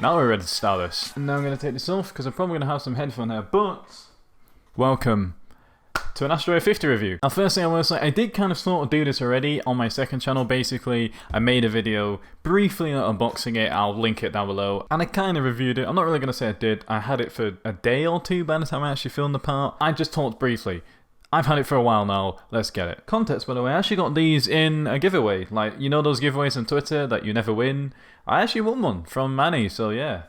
Now we're ready to start this. Now I'm going to take this off because I'm probably going to have some headphone hair, but welcome to an Astro A50 review. Now first thing I will say, I did kind of sort of do this already on my second channel. Basically, I made a video briefly unboxing it, I'll link it down below, and I kind of reviewed it. I'm not really going to say I did, I had it for a day or two by the time I actually filmed the part. I just talked briefly. I've had it for a while now, let's get it. Context, by the way, I actually got these in a giveaway. Like, you know those giveaways on Twitter that you never win? I actually won one from Nange, so yeah.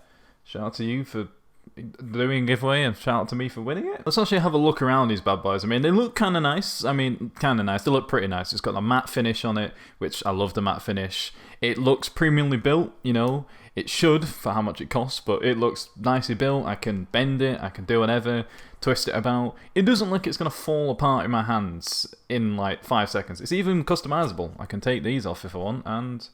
Shout out to you for doing a giveaway and shout out to me for winning it. Let's actually have a look around these bad boys. I mean, they look kind of nice. They look pretty nice. It's got a matte finish on it, which I love the matte finish. It looks premiumly built, you know. It should, for how much it costs, but it looks nicely built. I can bend it, I can do whatever, twist it about. It doesn't look like it's going to fall apart in my hands in like 5 seconds. It's even customizable. I can take these off if I want and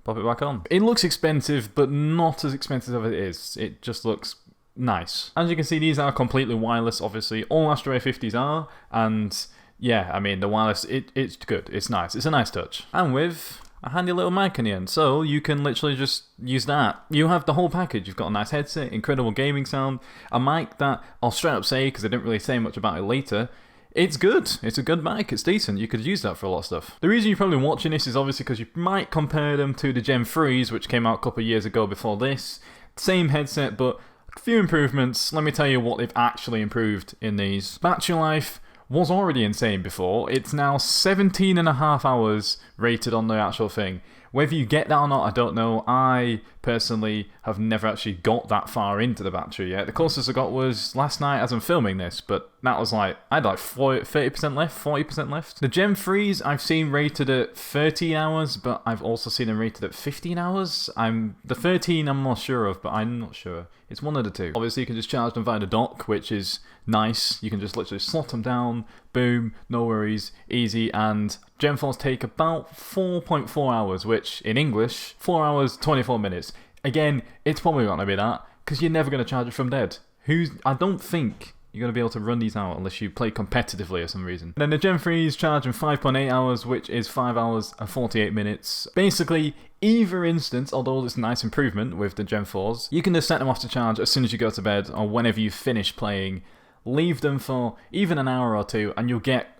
pop it back on. It looks expensive, but not as expensive as it is. It just looks nice. As you can see, these are completely wireless, obviously. All Astro A50s are, and yeah, I mean, the wireless, it's good. It's nice. It's a nice touch. And with a handy little mic in the end, so you can literally just use that. You have the whole package. You've got a nice headset, incredible gaming sound, a mic that I'll straight up say, because I didn't really say much about it later, it's good. It's a good mic. It's decent. You could use that for a lot of stuff. The reason you're probably watching this is obviously because you might compare them to the Gen 3s, which came out a couple of years ago before this. Same headset, but a few improvements. Let me tell you what they've actually improved in these. Battery life was already insane before. It's now 17.5 hours rated on the actual thing. Whether you get that or not, I don't know. I personally have never actually got that far into the battery yet. The closest I got was last night as I'm filming this, but that was like, I had like 30% left, 40% left. The Gen 3s I've seen rated at 13 hours, but I've also seen them rated at 15 hours. The 13 I'm more sure of, but I'm not sure. It's one of the two. Obviously you can just charge them via the dock, which is nice. You can just literally slot them down, boom, no worries, easy. And Gen 4s take about 4.4 hours, which in English, 4 hours, 24 minutes. Again, it's probably not going to be that, because you're never going to charge it from dead. I don't think you're going to be able to run these out unless you play competitively for some reason. And then the Gen 3s charge in 5.8 hours, which is 5 hours and 48 minutes. Basically, either instance, although it's a nice improvement with the Gen 4s, you can just set them off to charge as soon as you go to bed or whenever you finish playing. Leave them for even an hour or two and you'll get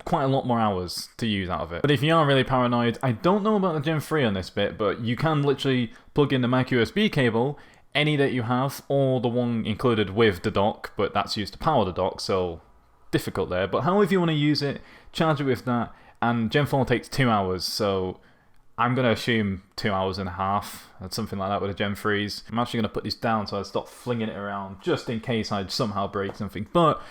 quite a lot more hours to use out of it. But if you are really paranoid, I don't know about the Gen 3 on this bit, but you can literally plug in the micro USB cable, any that you have, or the one included with the dock, but that's used to power the dock, so difficult there. But however you want to use it, charge it with that, and Gen 4 takes 2 hours, so I'm going to assume 2.5 hours, or something like that with the Gen 3s. I'm actually going to put these down so I stop flinging it around, just in case I somehow break something. But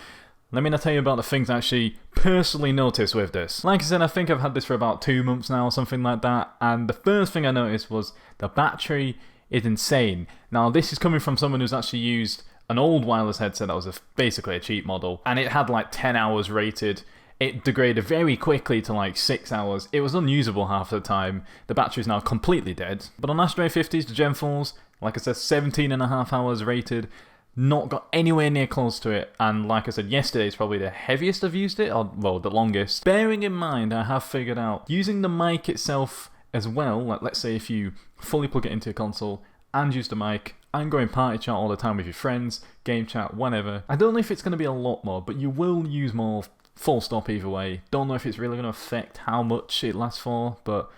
let me now tell you about the things I actually personally noticed with this. Like I said, I think I've had this for about 2 months now, or something like that, and the first thing I noticed was the battery is insane. Now, this is coming from someone who's actually used an old wireless headset that was basically a cheap model, and it had like 10 hours rated. It degraded very quickly to like 6 hours. It was unusable half the time. The battery's now completely dead. But on Astro A50s, the Gen 4s, like I said, 17.5 hours rated. Not got anywhere near close to it. And like I said, yesterday is probably the heaviest I've used it, or well, the longest. Bearing in mind, I have figured out using the mic itself as well, like let's say if you fully plug it into a console and use the mic and go in party chat all the time with your friends, game chat, whatever. I don't know if it's going to be a lot more, but you will use more full stop either way. Don't know if it's really going to affect how much it lasts for, but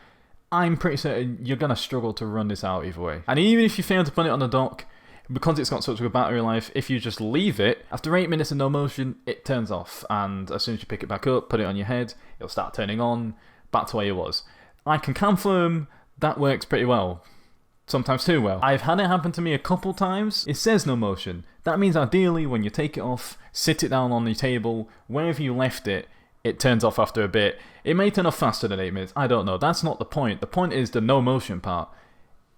I'm pretty certain you're going to struggle to run this out either way. And even if you fail to put it on the dock, because it's got such a good battery life, if you just leave it, after 8 minutes of no motion, it turns off. And as soon as you pick it back up, put it on your head, it'll start turning on, back to where you was. I can confirm that works pretty well. Sometimes too well. I've had it happen to me a couple times. It says no motion. That means ideally when you take it off, sit it down on the table, wherever you left it, it turns off after a bit. It may turn off faster than 8 minutes. I don't know. That's not the point. The point is the no motion part.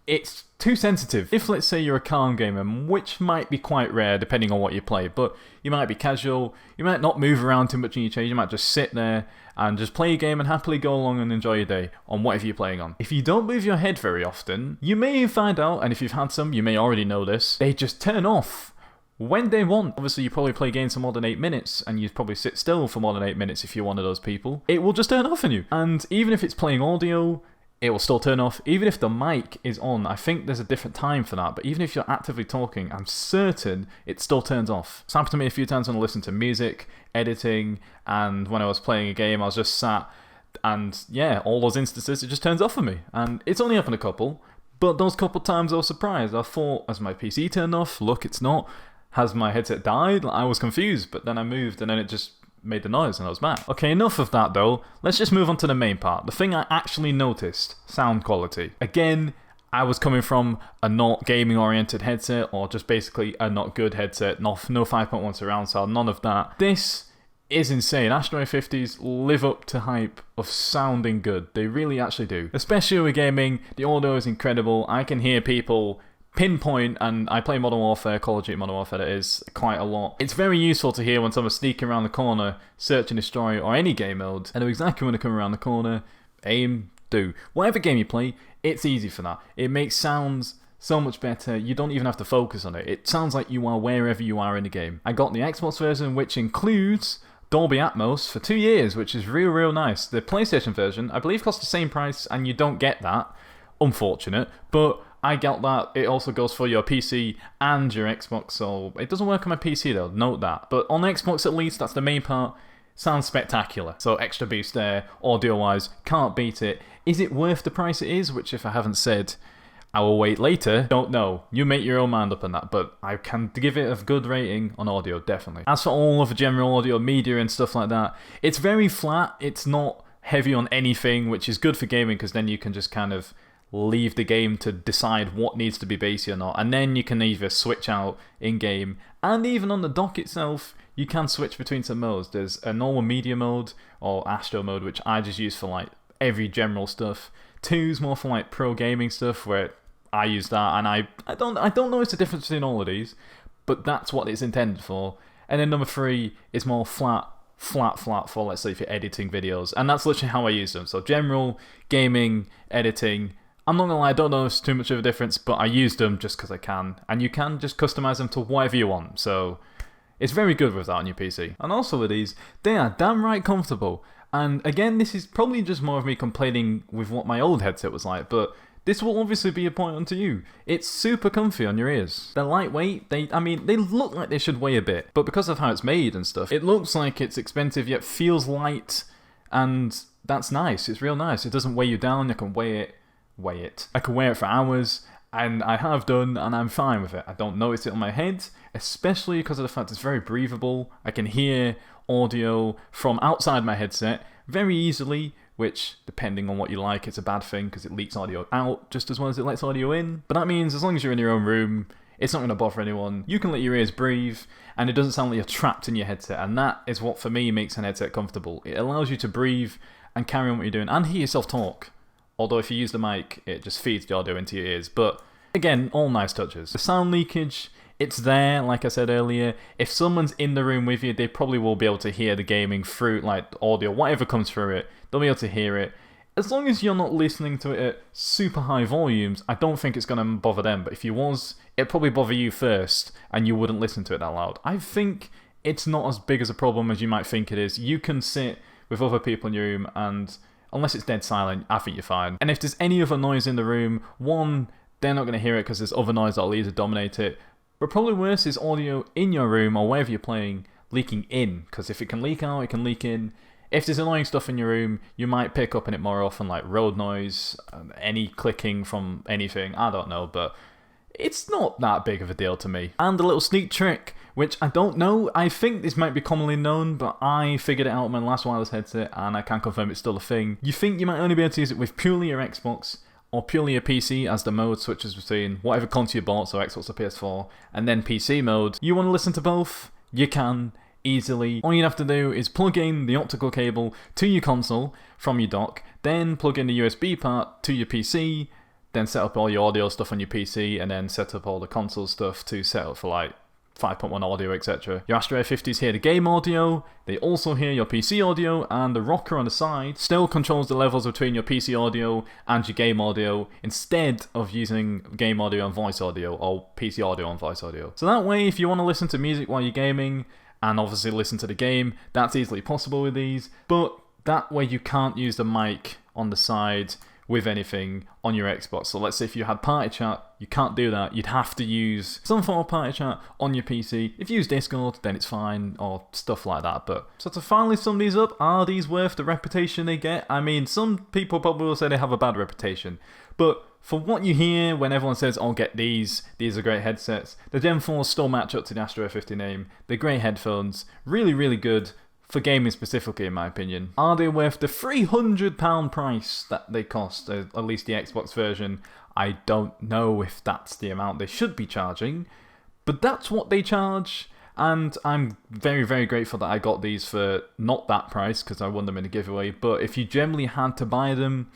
It's too sensitive. If let's say you're a calm gamer, which might be quite rare depending on what you play, but you might be casual, you might not move around too much in your chair, you might just sit there and just play a game and happily go along and enjoy your day on whatever you're playing on. If you don't move your head very often, you may find out, and if you've had some, you may already know this, they just turn off when they want. Obviously, you probably play games for more than 8 minutes, and you'd probably sit still for more than 8 minutes if you're one of those people. It will just turn off on you. And even if it's playing audio, it will still turn off. Even if the mic is on, I think there's a different time for that, but even if you're actively talking, I'm certain it still turns off. It's happened to me a few times when I listen to music, editing, and when I was playing a game, I was just sat, and yeah, all those instances, it just turns off for me. And it's only happened a couple, but those couple times I was surprised. I thought, has my PC turned off? Look, it's not. Has my headset died? I was confused, but then I moved, and then it just made the noise and I was mad. Okay, enough of that though. Let's just move on to the main part. The thing I actually noticed, sound quality. Again, I was coming from a not gaming oriented headset, or just basically a not good headset, no 5.1 surround sound, none of that. This is insane. Astro A50s live up to hype of sounding good. They really actually do. Especially with gaming, the audio is incredible. I can hear people pinpoint, and I play Modern Warfare, Call of Duty Modern Warfare that is, quite a lot. It's very useful to hear when someone's sneaking around the corner, search and destroy, or any game mode. I know exactly when to come around the corner, aim, do. Whatever game you play, it's easy for that. It makes sounds so much better, you don't even have to focus on it. It sounds like you are wherever you are in the game. I got the Xbox version, which includes Dolby Atmos for 2 years, which is real nice. The PlayStation version, I believe, costs the same price, and you don't get that. Unfortunate, but I got that. It also goes for your PC and your Xbox, so it doesn't work on my PC though, note that. But on Xbox at least, that's the main part. Sounds spectacular. So extra boost there, audio-wise, can't beat it. Is it worth the price it is? Which, if I haven't said, I will wait later. Don't know. You make your own mind up on that, but I can give it a good rating on audio, definitely. As for all of the general audio media and stuff like that, it's very flat. It's not heavy on anything, which is good for gaming, because then you can just kind of leave the game to decide what needs to be bassy or not, and then you can either switch out in-game, and even on the dock itself, you can switch between some modes. There's a normal media mode, or Astro mode, which I just use for like every general stuff. 2's more for like pro gaming stuff, where I use that, and I don't notice the difference between all of these, but that's what it's intended for. And then number 3 is more flat for, let's say, if you're editing videos, and that's literally how I use them. So general, gaming, editing. I'm not gonna lie, I don't notice too much of a difference, but I use them just because I can, and you can just customize them to whatever you want, so it's very good with that on your PC. And also with these, they are damn right comfortable. And again, this is probably just more of me complaining with what my old headset was like, but this will obviously be a point onto you. It's super comfy on your ears. They're lightweight, they look like they should weigh a bit, but because of how it's made and stuff, it looks like it's expensive yet feels light, and that's nice, it's real nice. It doesn't weigh you down, you can weigh it. I can wear it for hours, and I have done, and I'm fine with it. I don't notice it on my head, especially because of the fact it's very breathable. I can hear audio from outside my headset very easily, which, depending on what you like, it's a bad thing because it leaks audio out just as well as it lets audio in. But that means as long as you're in your own room, it's not going to bother anyone. You can let your ears breathe, and it doesn't sound like you're trapped in your headset, and that is what, for me, makes an headset comfortable. It allows you to breathe and carry on what you're doing, and hear yourself talk. Although if you use the mic, it just feeds the audio into your ears. But again, all nice touches. The sound leakage, it's there, like I said earlier. If someone's in the room with you, they probably will be able to hear the gaming through, like, audio, whatever comes through it. They'll be able to hear it. As long as you're not listening to it at super high volumes, I don't think it's going to bother them. But if you was, it'd probably bother you first, and you wouldn't listen to it that loud. I think it's not as big as a problem as you might think it is. You can sit with other people in your room, and unless it's dead silent, I think you're fine. And if there's any other noise in the room, one, they're not going to hear it because there's other noise that'll either dominate it. But probably worse is audio in your room or wherever you're playing leaking in, because if it can leak out, it can leak in. If there's annoying stuff in your room, you might pick up on it more often, like road noise, any clicking from anything, I don't know, but it's not that big of a deal to me. And a little sneak trick, which I don't know, I think this might be commonly known, but I figured it out on my last wireless headset, and I can confirm it's still a thing. You think you might only be able to use it with purely your Xbox, or purely your PC, as the mode switches between whatever console you bought, so Xbox or PS4, and then PC mode. You want to listen to both? You can, easily. All you'd have to do is plug in the optical cable to your console from your dock, then plug in the USB part to your PC, then set up all your audio stuff on your PC, and then set up all the console stuff to set up for like 5.1 audio, etc. Your Astro A50s hear the game audio, they also hear your PC audio, and the rocker on the side still controls the levels between your PC audio and your game audio, instead of using game audio and voice audio, or PC audio and voice audio. So that way, if you want to listen to music while you're gaming, and obviously listen to the game, that's easily possible with these, but that way you can't use the mic on the side, with anything on your Xbox. So let's say if you had party chat, you can't do that. You'd have to use some form of party chat on your PC. If you use Discord, then it's fine, or stuff like that. But so to finally sum these up, are these worth the reputation they get? I mean, some people probably will say they have a bad reputation, but for what you hear when everyone says, oh, get these are great headsets, the Gen 4s still match up to the Astro A50 name. They're great headphones, really, really good for gaming specifically, in my opinion. Are they worth the £300 price that they cost, at least the Xbox version? I don't know if that's the amount they should be charging, but that's what they charge, and I'm very, very grateful that I got these for not that price, because I won them in a giveaway. But if you generally had to buy them,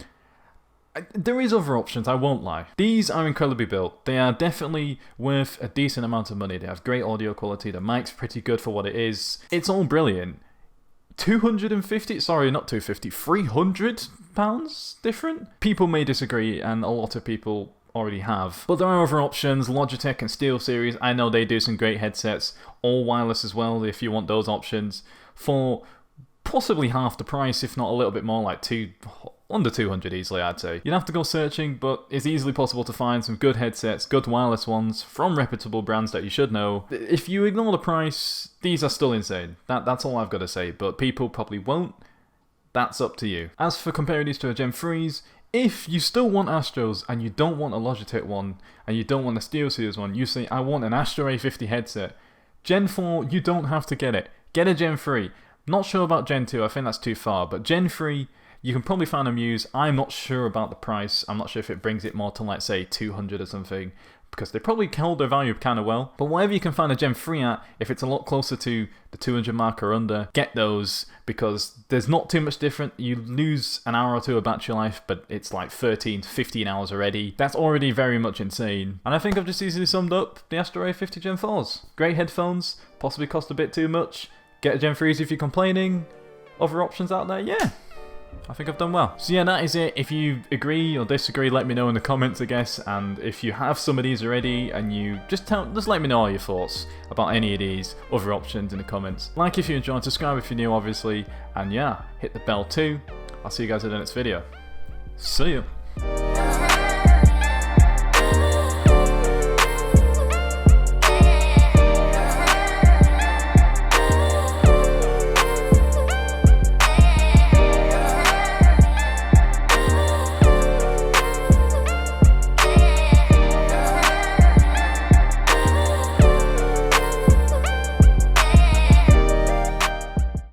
there is other options, I won't lie. These are incredibly built. They are definitely worth a decent amount of money. They have great audio quality, the mic's pretty good for what it is. It's all brilliant. 250, sorry, not 250, £300 different? People may disagree, and a lot of people already have. But there are other options. Logitech and SteelSeries, I know they do some great headsets, all wireless as well, if you want those options, for possibly half the price, if not a little bit more, like under 200 easily, I'd say. You'd have to go searching, but it's easily possible to find some good headsets, good wireless ones, from reputable brands that you should know. If you ignore the price, these are still insane. That's all I've got to say, but people probably won't. That's up to you. As for comparing these to a Gen 3s, if you still want Astros and you don't want a Logitech one, and you don't want a SteelSeries one, you say, I want an Astro A50 headset. Gen 4, you don't have to get it. Get a Gen 3. Not sure about Gen 2, I think that's too far, but Gen 3, you can probably find them used. I'm not sure about the price. I'm not sure if it brings it more to, like, say, 200 or something, because they probably hold their value kind of well. But whatever you can find a Gen 3 at, if it's a lot closer to the 200 mark or under, get those, because there's not too much different. You lose an hour or two of battery life, but it's like 13 to 15 hours already. That's already very much insane. And I think I've just easily summed up the Astro A50 Gen 4s. Great headphones, possibly cost a bit too much. Get a Gen 3s if you're complaining. Other options out there, yeah. I think I've done well. So yeah, that is it. If you agree or disagree, let me know in the comments, I guess. And if you have some of these already, and you just let me know all your thoughts about any of these other options in the comments. Like if you enjoyed, subscribe if you're new, obviously. And yeah, hit the bell too. I'll see you guys in the next video. See ya.